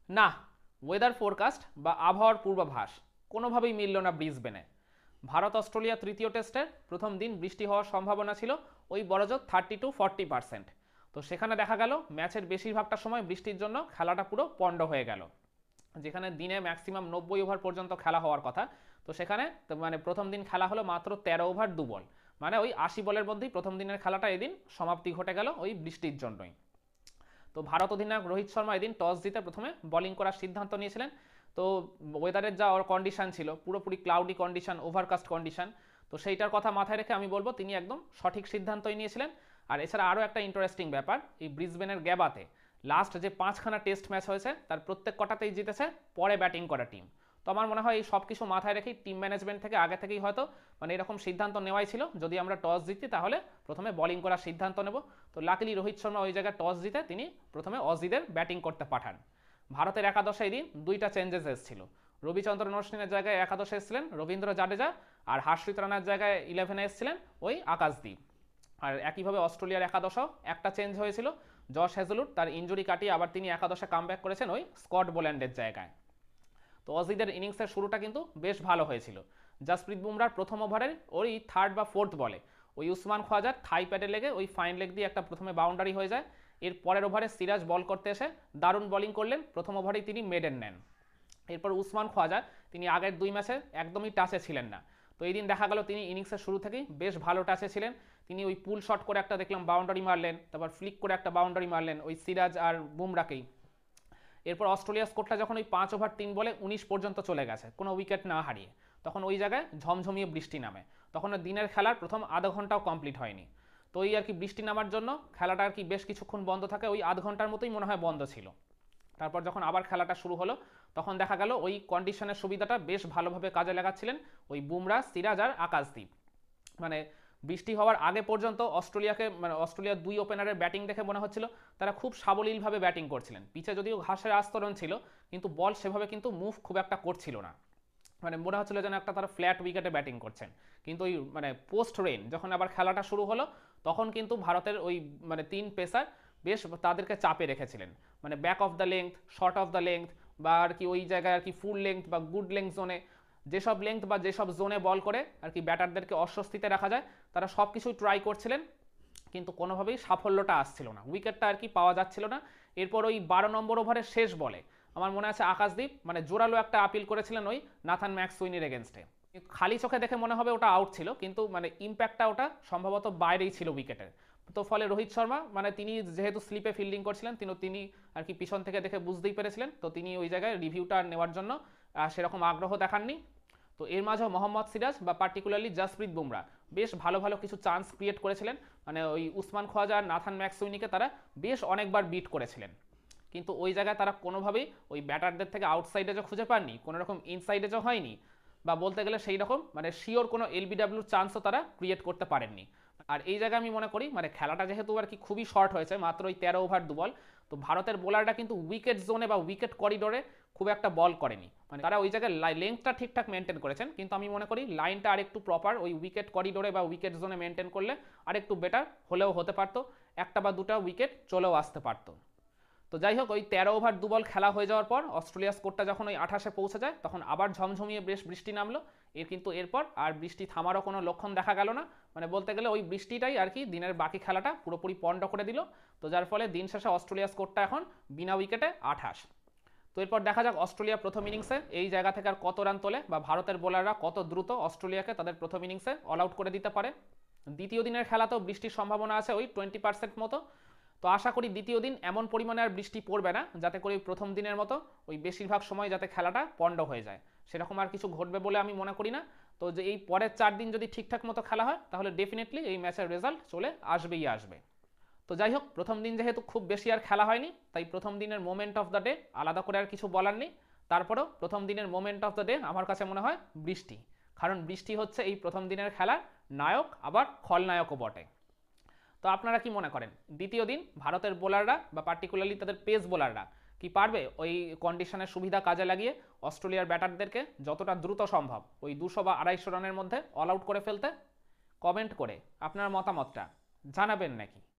না, weather forecast বা আবহাওয়ার পূর্বাভাস কোনোভাবেই মিলল না ব্রিসবেনে। ভারত অস্ট্রেলিয়া তৃতীয় টেস্টের প্রথম দিন বৃষ্টি হওয়ার সম্ভাবনা ছিল ওই বড়জোর 30 to 40%। তো সেখানে দেখা গেল ম্যাচের বেশিরভাগটা সময় বৃষ্টির জন্য খেলাটা পুরো পণ্ড হয়ে গেল। যেখানে দিনে ম্যাক্সিমাম 90 ওভার পর্যন্ত খেলা হওয়ার কথা, তো সেখানে মানে প্রথম দিন খেলা হলো মাত্র 13 ওভার 2 বল, মানে ওই 80 বলের মধ্যেই প্রথম দিনের খেলাটা এদিন সমাপ্তি ঘটে গেল ওই বৃষ্টির জন্যই। তো ভারত অধিনায়ক রোহিত শর্মা এদিন টস জিতে প্রথমে বোলিং করার সিদ্ধান্ত নিয়েছিলেন। তো ওয়েদারের যা কন্ডিশন ছিল পুরোপুরি ক্লাউডি কন্ডিশন, ওভারকাস্ট কন্ডিশন, তো সেইটার কথা মাথায় রেখে আমি বলবো তিনি একদম সঠিক সিদ্ধান্তই নিয়েছিলেন। আর এছাড়া আরও একটা ইন্টারেস্টিং ব্যাপার, এই ব্রিসবেনের গ্যাবাতে লাস্ট যে 5খানা টেস্ট ম্যাচ হয়েছে তার প্রত্যেক কটাতেই জিতেছে পরে ব্যাটিং করা টিম। তো আমার মনে হয় এই সব কিছু মাথায় রেখেই টিম ম্যানেজমেন্ট থেকে আগে থেকেই হয়তো মানে এরকম সিদ্ধান্ত নেওয়াই ছিল, যদি আমরা টস জিতি তাহলে প্রথমে বোলিং করার সিদ্ধান্ত নেব। তো লাকিলি রোহিত শর্মা ওই জায়গায় টস জিতে তিনি প্রথমে অজিদের ব্যাটিং করতে পাঠান। ভারতের একাদশে এই দিন দুইটা চেঞ্জেস এসেছিল। রবিচন্দ্রন অশ্বিনের জায়গায় একাদশে এসেছিলেন রবীন্দ্র জাডেজা, আর হার্ষিত রানার জায়গায় 11-এ এসেছিলেন ওই আকাশদীপ। আর একইভাবে অস্ট্রেলিয়ার একাদশও একটা চেঞ্জ হয়েছিল, জশ হেজলুড তার ইঞ্জুরি কাটিয়ে আবার তিনি একাদশে কামব্যাক করেছেন ওই স্কট বোল্যান্ডের জায়গায়। তো অজিদের ইনিংসের শুরুটা কিন্তু বেশ ভালো হয়েছিল। জাসপ্রীত বুমরার প্রথম ওভারের ওই থার্ড বা ফোর্থ বলে ওই উসমান খোয়াজার থাই প্যাডে লেগে ওই ফাইন লেগ দিয়ে একটা প্রথমে বাউন্ডারি হয়ে যায়। এর পরের ওভারে সিরাজ বল করতে এসে দারুণ বোলিং করলেন, প্রথম ওভারেই তিনি মেডেন নেন। এরপর উসমান খোয়াজা তিনি আগের 2 ম্যাচে একদমই টাচে ছিলেন না, তো এই দিন দেখা গেল তিনি ইনিংসের শুরু থেকেই বেশ ভালো টাচে ছিলেন। তিনি ওই পুল শট করে একটা দেখলাম বাউন্ডারি মারলেন, তারপর ফ্লিক করে একটা বাউন্ডারি মারলেন ওই সিরাজ আর বুমরাকেই। এরপর অস্ট্রেলিয়ার স্কোরটা যখন ওই 5 ওভার 3 বলে 19 পর্যন্ত চলে গেছে কোনো উইকেট না হারিয়ে, তখন ওই জায়গায় ঝমঝমিয়ে বৃষ্টি নামে। তখন দিনের খেলার প্রথম আধা ঘন্টাও কমপ্লিট হয়নি। তো এই আর কি বৃষ্টি নামার জন্য খেলাটা আর কি বেশ কিছুক্ষণ বন্ধ থাকে, ওই আধ ঘন্টার মতোই মনে হয় বন্ধ ছিল। তারপর যখন আবার খেলাটা শুরু হলো তখন দেখা গেল ওই কন্ডিশনের সুবিধাটা বেশ ভালোভাবে কাজে লাগাচ্ছিলেন ওই বুমরা, সিরাজ আর আকাশদীপ। মানে বৃষ্টি হওয়ার আগে পর্যন্ত অস্ট্রেলিয়াকে মানে অস্ট্রেলিয়ার 2 ওপেনারের ব্যাটিং দেখে মনে হচ্ছিল তারা খুব সাবলীলভাবে ব্যাটিং করছিলেন। পিছে যদিও ঘাসের আস্তরণ ছিল কিন্তু বল সেভাবে কিন্তু মুভ খুব একটা করছিল না, মানে মনে হচ্ছিল যেন একটা তারা ফ্ল্যাট উইকেটে ব্যাটিং করছেন। কিন্তু ওই মানে পোস্ট রেন যখন আবার খেলাটা শুরু হলো তখন কিন্তু ভারতের ওই মানে 3 পেসার বেশ তাদেরকে চাপে রেখেছিলেন, মানে back of the length, short of the length, বা আর কি ওই জায়গায় আর কি ফুল লেংথ বা গুড লেংথ জোনে, যেসব লেংথ বা যেসব জোনে বল করে আর কি ব্যাটারদেরকে অস্বস্তিতে রাখা যায় তারা সব কিছুই ট্রাই করছিলেন, কিন্তু কোনোভাবেই সাফল্যটা আসছিল না, উইকেটটা আর কি পাওয়া যাচ্ছিল না। এরপর ওই 12 নম্বর ওভারের শেষ বলে আমার মনে আছে আকাশদীপ মানে জোরালো একটা আপিল করেছিলেন ওই নাথান ম্যাকসুইনের এগেনস্টে। খালি চোখে দেখে মনে হবে ওটা আউট ছিল, কিন্তু মানে ইম্প্যাক্টটা ওটা সম্ভবত বাইরেই ছিল উইকেটের। তো ফলে রোহিত শর্মা মানে তিনি যেহেতু স্লিপে ফিল্ডিং করছিলেন তিনি আর কি পিছন থেকে দেখে বুঝতেই পেরেছিলেন, তো তিনি ওই জায়গায় রিভিউটা নেওয়ার জন্য সেরকম আগ্রহ দেখাননি। তো এর মাঝেও মোহাম্মদ সিরাজ বা পার্টিকুলারলি জাসপ্রীত বুমরা বেশ ভালো ভালো কিছু চান্স ক্রিয়েট করেছিলেন, মানে ওই উসমান খোয়াজা আর নাথান ম্যাকসুইনিকে তারা বেশ অনেকবার বিট করেছিলেন। কিন্তু ওই জায়গায় তারা কোনোভাবেই ওই ব্যাটারদের থেকে আউটসাইডে যে খুঁজে পাননি, কোনো রকম ইনসাইডে যে হয়নি, বা বলতে গেলে সেই রকম মানে শিওর কোনো এলবিডাব্লিউর চান্সও তারা ক্রিয়েট করতে পারেননি। আর এই জায়গায় আমি মনে করি মানে খেলাটা যেহেতু আর কি খুবই শর্ট হয়েছে, মাত্র ওই 13 ওভার 2 বল, তো ভারতের বোলাররা কিন্তু উইকেট জোনে বা উইকেট করিডোরে খুব একটা বল করেনি, মানে তারা ওই জায়গায় লেংথটা ঠিকঠাক মেনটেন করেছেন, কিন্তু আমি মনে করি লাইনটা আরেকটু প্রপার ওই উইকেট করিডোরে বা উইকেট জোনে মেনটেন করলে আরেকটু বেটার হলেও হতে পারতো, একটা বা দুটা উইকেট চলেও আসতে পারতো। তো যাই হোক ওই 13 ওভার 2 বল খেলা হয়ে যাওয়ার পর অস্ট্রেলিয়ার স্কোরটা যখন ওই 28-এ পৌঁছে যায় তখন আবার ঝমঝমিয়ে বেশ বৃষ্টি নামলো। কিন্তু এরপর আর বৃষ্টি থামারও কোনো লক্ষণ দেখা গেল না, মানে বলতে গেলে ওই বৃষ্টিটাই আর কি দিনের বাকি খেলাটা পুরোপুরি পণ্ড করে দিল। তো যার ফলে দিন শেষে অস্ট্রেলিয়ার স্কোরটা এখন বিনা উইকেটে 28। তো এরপর দেখা যাক অস্ট্রেলিয়া প্রথম ইনিংসে এই জায়গা থেকে আর কত রান তোলে, বা ভারতের বোলাররা কত দ্রুত অস্ট্রেলিয়াকে তাদের প্রথম ইনিংসে অল আউট করে দিতে পারে। দ্বিতীয় দিনের খেলাতেও বৃষ্টির সম্ভাবনা আছে ওই 20% মতো। তো আশা করি দ্বিতীয় দিন এমন পরিমাণে আর বৃষ্টি পড়বে না যাতে করে প্রথম দিনের মতো ওই বেশিরভাগ সময় যাতে খেলাটা পণ্ড হয়ে যায়, সেরকম আর কিছু ঘটবে বলে আমি মনে করি না। তো যে এই পরের 4 দিন যদি ঠিকঠাক মতো খেলা হয় তাহলে ডেফিনেটলি এই ম্যাচের রেজাল্ট চলে আসবেই আসবে। তো যাই হোক প্রথম দিন যেহেতু খুব বেশি আর খেলা হয়নি তাই প্রথম দিনের মোমেন্ট অফ দ্য ডে আলাদা করে আর কিছু বলার নেই। তারপরেও প্রথম দিনের মোমেন্ট অফ দ্য ডে আমার কাছে মনে হয় বৃষ্টি, কারণ বৃষ্টি হচ্ছে এই প্রথম দিনের খেলার নায়ক আবার খলনায়কও বটে। তো আপনারা কি মনে করেন দ্বিতীয় দিন ভারতের বোলাররা বা পার্টিকুলারলি তাদের পেস বোলাররা কি পারবে ওই কন্ডিশনের সুবিধা কাজে লাগিয়ে অস্ট্রেলিয়ার ব্যাটারদেরকে যতটা দ্রুত সম্ভব ওই 200 বা 250 রানের মধ্যে অল আউট করে ফেলতে? কমেন্ট করে আপনার মতামতটা জানাবেন নাকি?